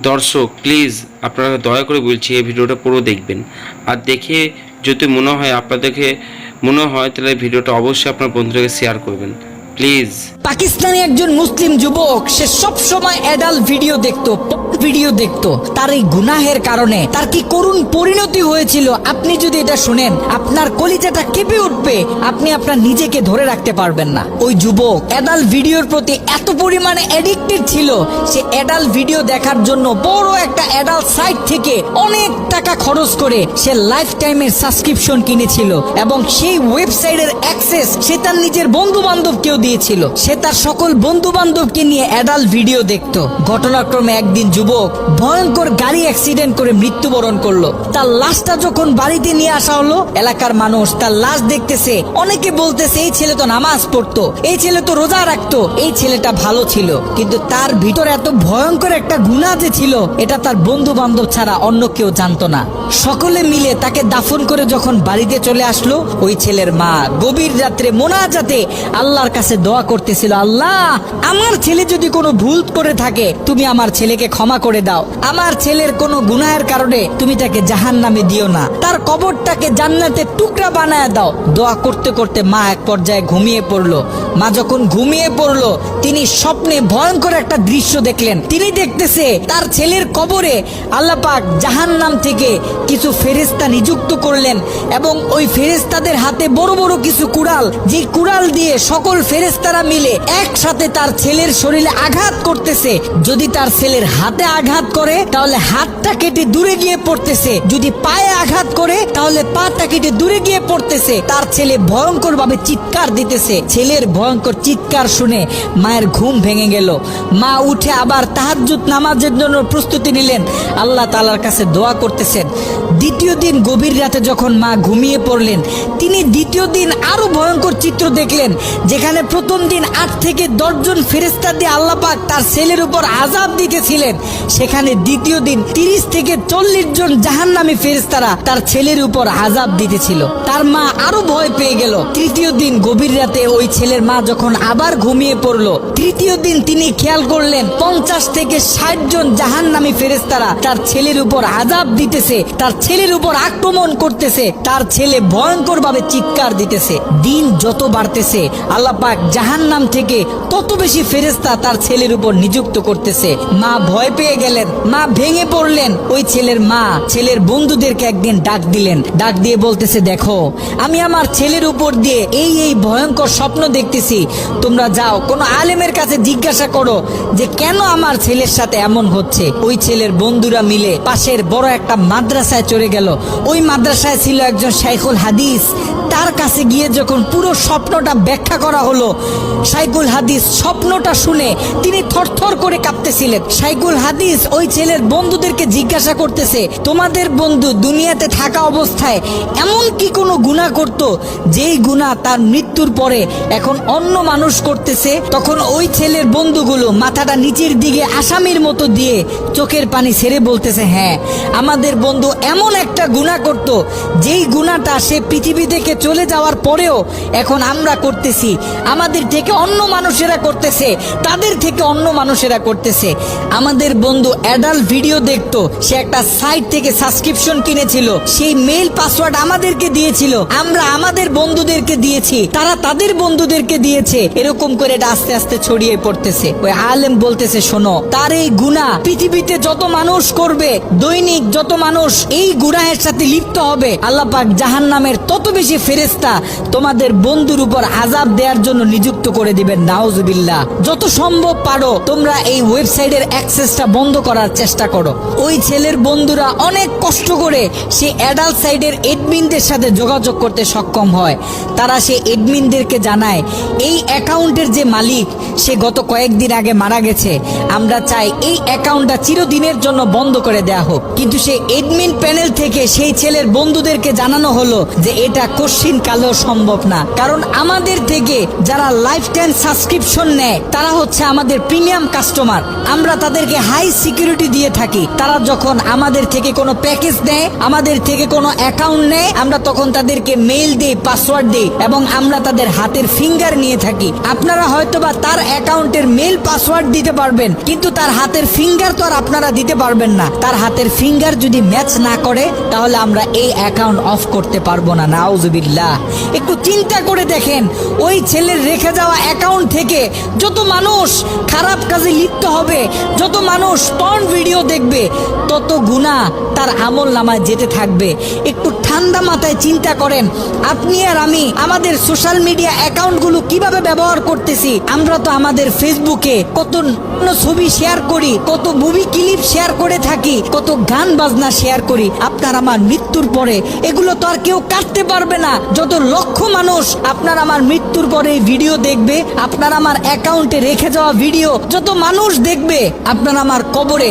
দর্শক প্লিজ আপনারা দয়া করে বলছি এই ভিডিওটা পুরো দেখবেন, আর দেখে যদি আপনাদেরকে মনে হয় তাহলে ভিডিওটা অবশ্যই আপনার বন্ধুদেরকে শেয়ার করবেন প্লিজ। পাকিস্তানি একজন মুসলিম যুবক, সে সব সময় অ্যাডাল্ট ভিডিও দেখতো। তার এই গুনাহের কারণে তার কি করুণ পরিণতি হয়েছিল আপনি যদি এটা শুনেন আপনার কলিজাটা কেঁপে উঠবে, আপনি আপনার নিজেকে ধরে রাখতে পারবেন না। ওই যুবক অ্যাডাল্ট ভিডিওর প্রতি এত পরিমাণে অ্যাডিক্টেড ছিল, সে অ্যাডাল্ট ভিডিও দেখার জন্য বড় একটা অ্যাডাল্ট সাইট থেকে অনেক টাকা খরচ করে সে লাইফ টাইমের সাবস্ক্রিপশন কিনেছিল এবং সেই ওয়েবসাইটের অ্যাক্সেস সে তার নিজের বন্ধু বান্ধবকেও দিয়েছিল। সে তার সকল বন্ধু বান্ধবকে নিয়ে অ্যাডাল্ট ভিডিও দেখতো। ঘটনাক্রমে একদিন যুবক ভয়ঙ্কর গাড়ি অ্যাক্সিডেন্ট করে মৃত্যুবরণ করলো। তার লাশটা যখন বাড়িতে নিয়ে আসা হলো, এলাকার মানুষ তার লাশ দেখতেছে, অনেকে বলতেছে এই ছেলে তো নামাজ পড়তো, এই ছেলে তো রোজা রাখতো, এই ছেলেটা ভালো ছিল, কিন্তু তার ভিতরে এত ভয়ঙ্কর একটা গুনাহ যে ছিল এটা তার বন্ধু বান্ধব ছাড়া অন্য কেউ জানতো না। সকলে মিলে তাকে দাফন করে যখন বাড়িতে চলে আসলো, ওই ছেলের মা গভীর রাত্রে মোনাজাতে আল্লাহর কাছে দোয়া করতেছিল, আল্লাহ আমার ছেলে যদি কোনো ভুল করে থাকে তুমি আমার ছেলেকে ক্ষমা করে দাও, আমার ছেলের কোনো গুনাহের কারণে তুমি তাকে জাহান্নামে দিও না, তার কবরটাকে জান্নাতের টুকরা বানায় দাও। দোয়া করতে করতে মা এক পর্যায়ে ঘুমিয়ে পড়লো। মা যখন ঘুমিয়ে পড়লো, তিনি স্বপ্নে ভয়ঙ্কর একটা দৃশ্য দেখলেন। তিনি দেখতেছে তার ছেলের কবরে আল্লাহ পাক জাহান্নাম থেকে কিছু ফেরেশতা নিযুক্ত করলেন এবং ওই ফেরেশতাদের হাতে বড় বড় কিছু কুড়াল, যে কুড়াল দিয়ে সকল ফেরেশতারা মিলে একসাথে তার ছেলের শরীরে আঘাত করতেছে। যদি তার ছেলের হাতে আঘাত করে তাহলে হাতটা কেটে দূরে গিয়ে পড়তেছে, যদি পায়ে আঘাত করে তাহলে পাটা কেটে দূরে গিয়ে পড়তেছে। তার ছেলে ভয়ঙ্কর ভাবে চিৎকার দিতেছে। ছেলের ভয়ঙ্কর চিৎকার শুনে মায়ের ঘুম ভেঙে গেল। মা উঠে আবার তাহাজ্জুদ নামাজের জন্য প্রস্তুতি নিলেন, আল্লাহ তাআলার কাছে দোয়া করতেছেন। দ্বিতীয় দিন গভীর রাতে যখন মা ঘুমিয়ে পড়লেন, তিনি দ্বিতীয় দিন আরো ভয়ঙ্কর চিত্র দেখলেন, যেখানে প্রথম দিন 8 থেকে 10 জন ফেরেশতা দিয়ে আল্লাহ পাক তার ছেলের উপর আযাব দিতেছিলেন, সেখানে দ্বিতীয় দিন 30 থেকে 40 জন জাহান্নামী ফেরেশতারা তার ছেলের উপর আযাব দিতেছিল। তার মা আরো ভয় পেয়ে গেল। তৃতীয় দিন গভীর রাতে ওই ছেলের মা যখন আবার ঘুমিয়ে পড়লো, তৃতীয় দিন তিনি খেয়াল করলেন 50 থেকে 60 জন জাহান্নামী ফেরেশতারা তার ছেলের উপর আযাব দিতেছে, তার ছেলের উপর আক্রমণ করতেছে, তার ছেলে ভয়ঙ্কর ভাবে চিৎকার দিতেছে। দিন যত বাড়তেছে আল্লাহ পাক জাহান্নাম থেকে তত বেশি ফেরেশতা তার ছেলের উপর নিযুক্ত করতেছে। মা ভয় পেয়ে গেলেন, মা ভেঙে পড়লেন। ওই ছেলের মা ছেলের বন্ধুদেরকে একদিন ডাক দিলেন, ডাক দিয়ে বলতেছে, দেখো আমি আমার ছেলের উপর দিয়ে এই ভয়ঙ্কর স্বপ্ন দেখতেছি, তোমরা যাও কোনো আলেমের কাছে জিজ্ঞাসা করো যে কেন আমার ছেলের সাথে এমন হচ্ছে। ওই ছেলের বন্ধুরা মিলে পাশের বড় একটা মাদ্রাসায় চলে গেল। ওই মাদ্রাসায় ছিল একজন শাইখুল হাদিস। তার কাছে গিয়ে যখন পুরো স্বপ্নটা ব্যাখ্যা করা হলো, শাইখুল হাদিস স্বপ্নটা শুনে তিনি থরথর করে কাঁপতেছিলেন। শাইখুল হাদিস ওই ছেলের বন্ধুদেরকে জিজ্ঞাসা করতেছে, তোমাদের বন্ধু দুনিয়াতে থাকা অবস্থায় এমন কি কোনো গুনাহ করত যেই গুনাহ তার মৃত্যুর পরে এখন অন্য মানুষ করতেছে? তখন ওই ছেলের বন্ধুগুলো মাথাটা নিচের দিকে আসামির মতো দিয়ে চোখের পানি ছেড়ে বলতেছে, হ্যাঁ আমাদের বন্ধু এমন একটা গুনাহ করত যেই গুনাহটা সে পৃথিবী থেকে চলে যাওয়ার পরেও এখন আমরা করতেছি, আমাদের থেকে অন্য মানুষেরা করতেছে, তাদের থেকে অন্য মানুষেরা করতেছে। আমাদের বন্ধু অ্যাডাল্ট ভিডিও দেখতো, সে একটা সাইট থেকে সাবস্ক্রিপশন কিনেছিল, সেই মেইল পাসওয়ার্ড আমাদেরকে দিয়েছিল, আমরা আমাদের বন্ধুদেরকে দিয়েছি, তারা তাদের বন্ধুদেরকে দিয়েছে, এরকম করে এটা আস্তে আস্তে ছড়িয়ে পড়তেছে। ওই আলেম বলতেছে, শোনো তার এই গুনাহ পৃথিবীতে যত মানুষ করবে, দৈনিক যত মানুষ এই গুনাহের সাথে লিপ্ত হবে, আল্লাহ পাক জাহান্নামের তত বেশি ফেরেশতা তোমাদের বন্ধুর উপর আযাব দেওয়ার জন্য নিযুক্ত করে দিবেন। নাউজুবিল্লাহ। যত সম্ভব পারো তোমরা এই ওয়েবসাইটের অ্যাক্সেসটা বন্ধ করার চেষ্টা করো। ওই ছেলের বন্ধুরা অনেক কষ্ট করে সেই অ্যাডাল্ট সাইটের এডমিনদের সাথে যোগাযোগ করতে সক্ষম হয়। তারা সেই এডমিনদেরকে জানায় এই অ্যাকাউন্টের যে মালিক সে গত কয়েকদিন আগে মারা গেছে, আমরা চাই এই অ্যাকাউন্টটা চিরদিনের জন্য বন্ধ করে দেয়া হোক। কিন্তু সেই এডমিন প্যানেল থেকে সেই ছেলের বন্ধুদেরকে জানানো হলো যে এটা কোশ্চিন কালেও সম্ভব না, কারণ আমাদের থেকে যারা লাইফ টাইম সাবস্ক্রিপশন নেয় তারা হচ্ছে আমাদের প্রিমিয়াম কাস্টমার, আমরা তাদেরকে হাই হাই সিকিউরিটি দিয়ে থাকি। তারা যখন আমাদের থেকে কোনো প্যাকেজ নেয়, আমাদের থেকে কোনো অ্যাকাউন্ট নেয়, আমরা তখন তাদেরকে মেইল দিই, পাসওয়ার্ড দিই এবং আমরা তাদের হাতের ফিঙ্গার নিয়ে থাকি। আপনারা হয়তোবা তার অ্যাকাউন্টের মেইল পাসওয়ার্ড দিতে পারবেন, কিন্তু তার হাতের ফিঙ্গার তো আর আপনারা দিতে পারবেন না। তার হাতের ফিঙ্গার যদি ম্যাচ না করে তাহলে আমরা এই অ্যাকাউন্ট অফ করতে পারবো না। নাউজুবিল্লাহ। একটু চিন্তা করে দেখেন, ওই ছেলের রেখে যাওয়া অ্যাকাউন্ট থেকে যত মানুষ খারাপ কাজে লিপ্ত হবে, যত মানুষ পর্ন ভিডিও দেখবে, তত গুনাহ তার আমল নামায় যেতে থাকবে। একটু ঠান্ডা মাথায় চিন্তা করেন, আপনি আর আমি আমাদের সোশ্যাল মিডিয়া অ্যাকাউন্টগুলো কিভাবে ব্যবহার করতেছি। আমরা তো আমাদের ফেসবুকে কত ছবি শেয়ার করি, কত মুভি ক্লিপ শেয়ার করে থাকি, কত গান বাজনা শেয়ার করি। আপনার আমার মৃত্যুর পরে এগুলো তো আর কেউ কাটতে পারবে না। যত লক্ষ মানুষ আপনার আমার মৃত্যুর পরে ভিডিও দেখবে, আপনার আমার অ্যাকাউন্টে রেখে যাওয়া ভিডিও যত মানুষ দেখবে, আপনার আমার কবরে